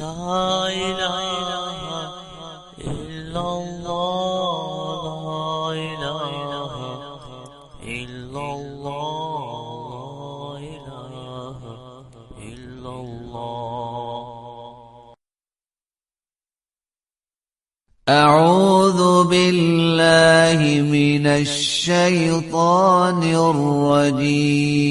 لا إله إلا الله لا إله إلا الله لا إله إلا الله. أعوذ بالله من الشيطان الرجيم.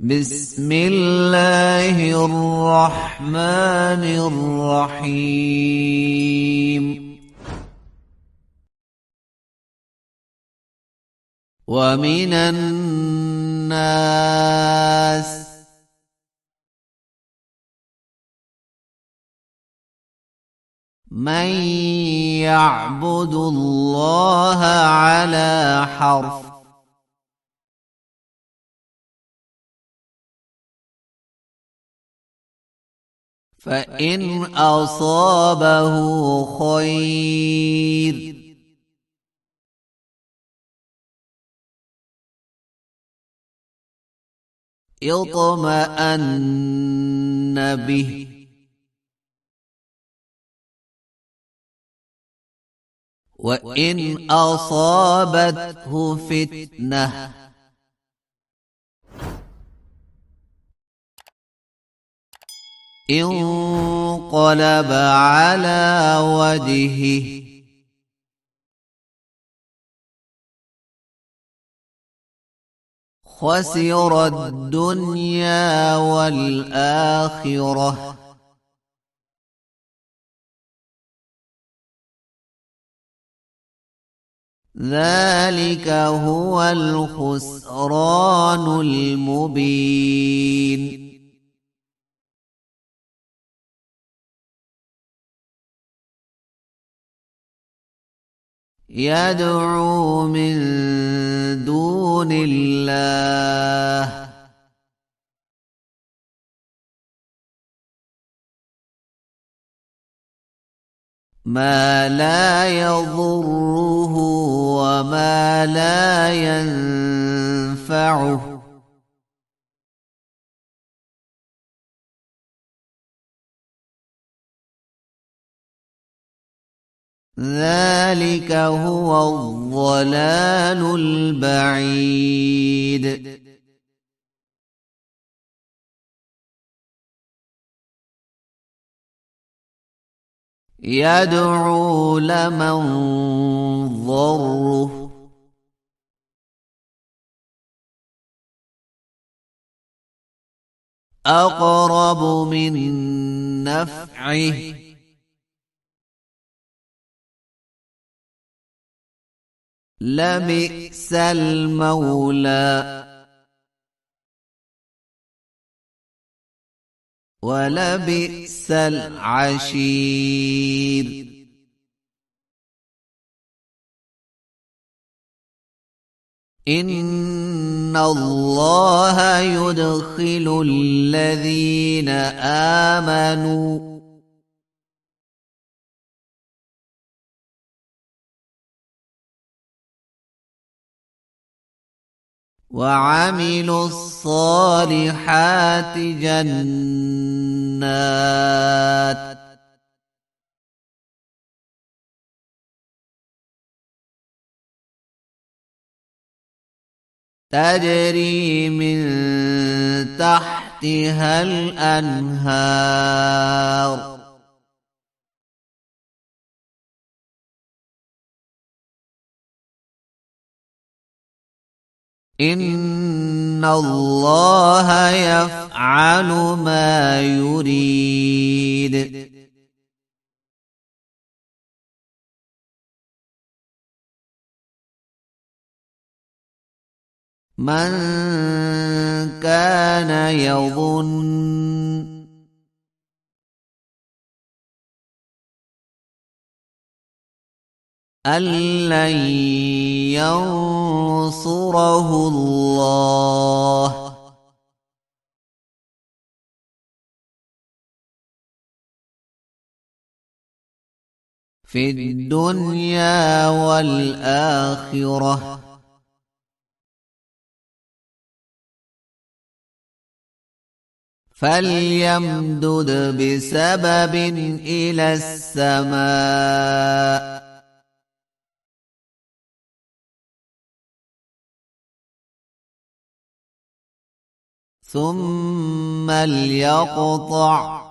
بسم الله الرحمن الرحيم. ومن الناس من يعبد الله على حرف، فإن أصابه خير اطمأن به، وإن أصابته فتنة انقلب على وجهه خسر الدنيا والآخرة، ذلك هو الخسران المبين. يدعو من دون الله ما لا يضره وما لا ينفعه، ذلك هو الضلال البعيد. يدعو لمن ضره أقرب من نفعه، لبئس المولى ولبئس العشير. إن الله يدخل الذين آمنوا وعملوا الصالحات جنات تجري من تحتها الأنهار، إن الله يفعل ما يريد. من كان يظن أن لن ينصره الله في الدنيا والآخرة فليمدد بسبب إلى السماء ثم ليقطع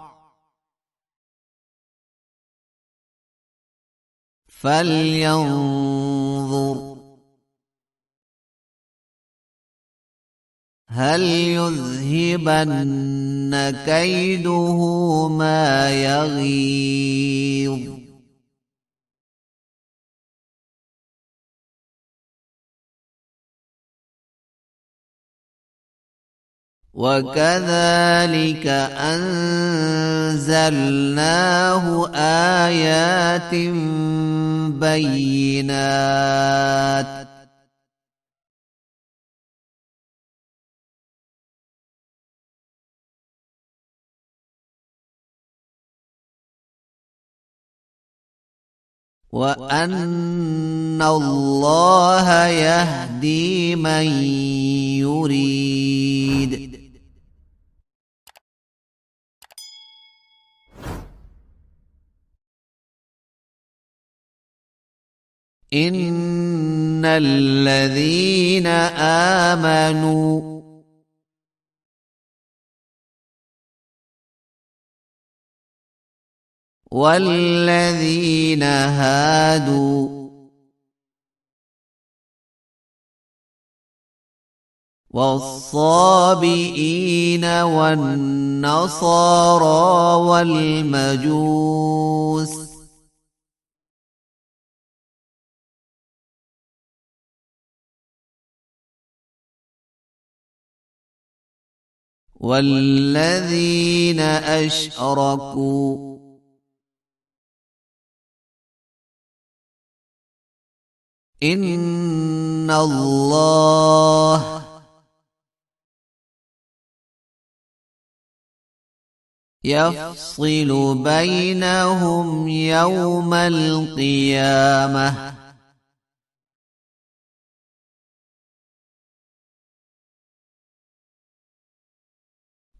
فلينظر هل يذهبن كيده ما يغيظ وكذلك أنزلناه آيات بينات وأن الله يهدي من يريد إن الذين آمنوا والذين هادوا والصابئين والنصارى والمجوس والذين أشركوا إن الله يفصل بينهم يوم القيامة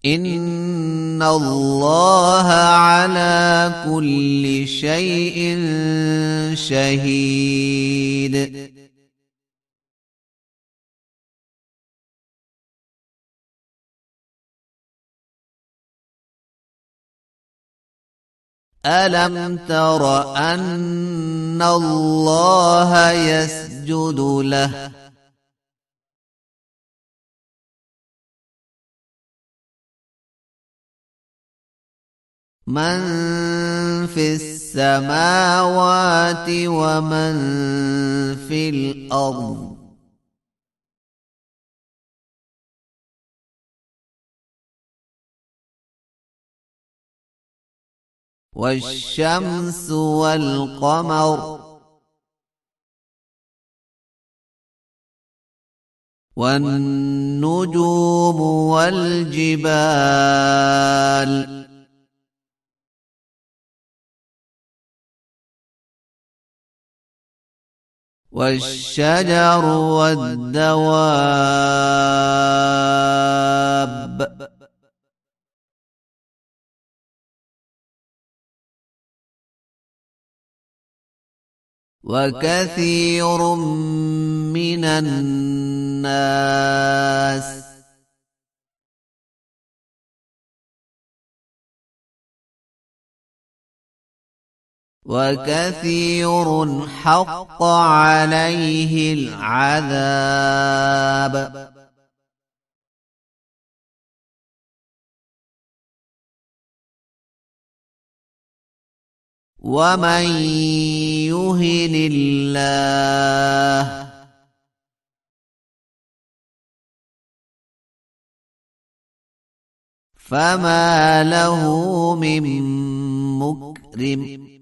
إن الله على كل شيء شهيد ألم تر أن الله يسجد له من في السماوات ومن في الأرض والشمس والقمر والنجوم والجبال والشجر والدواب وكثير من الناس وكثير حق عليه العذاب ومن يهن الله فما له من مكرم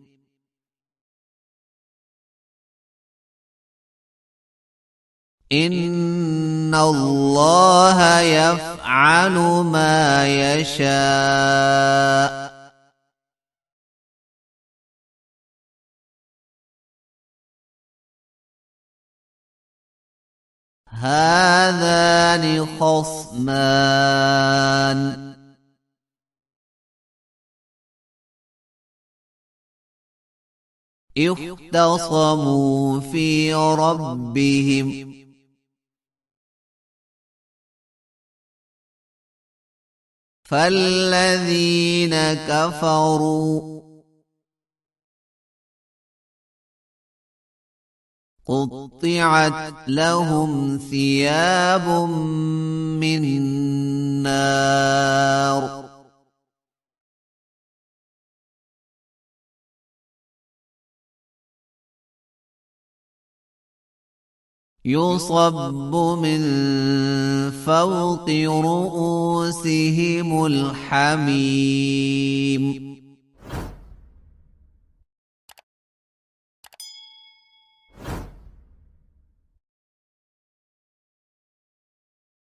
إن الله يفعل ما يشاء هذان خصمان اختصموا في ربهم فالذين كفروا قطعت لهم ثياب من نار يصب من فوق رؤوسهم الحميم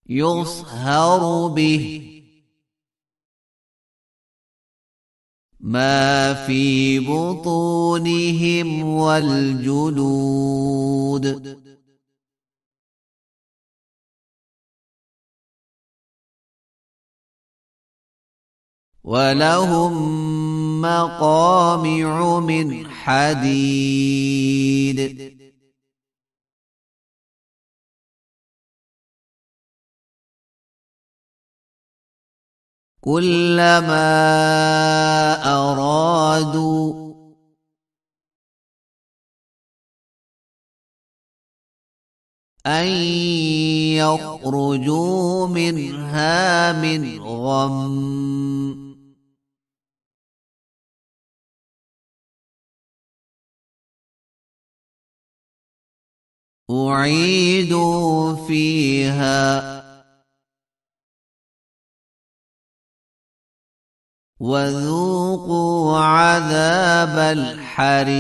يصهر به ما في بطونهم والجلود ولهم مقامع من حديد كلما أرادوا أن يخرجوا منها من غم أعيدوا فيها وذوقوا عذاب الحريق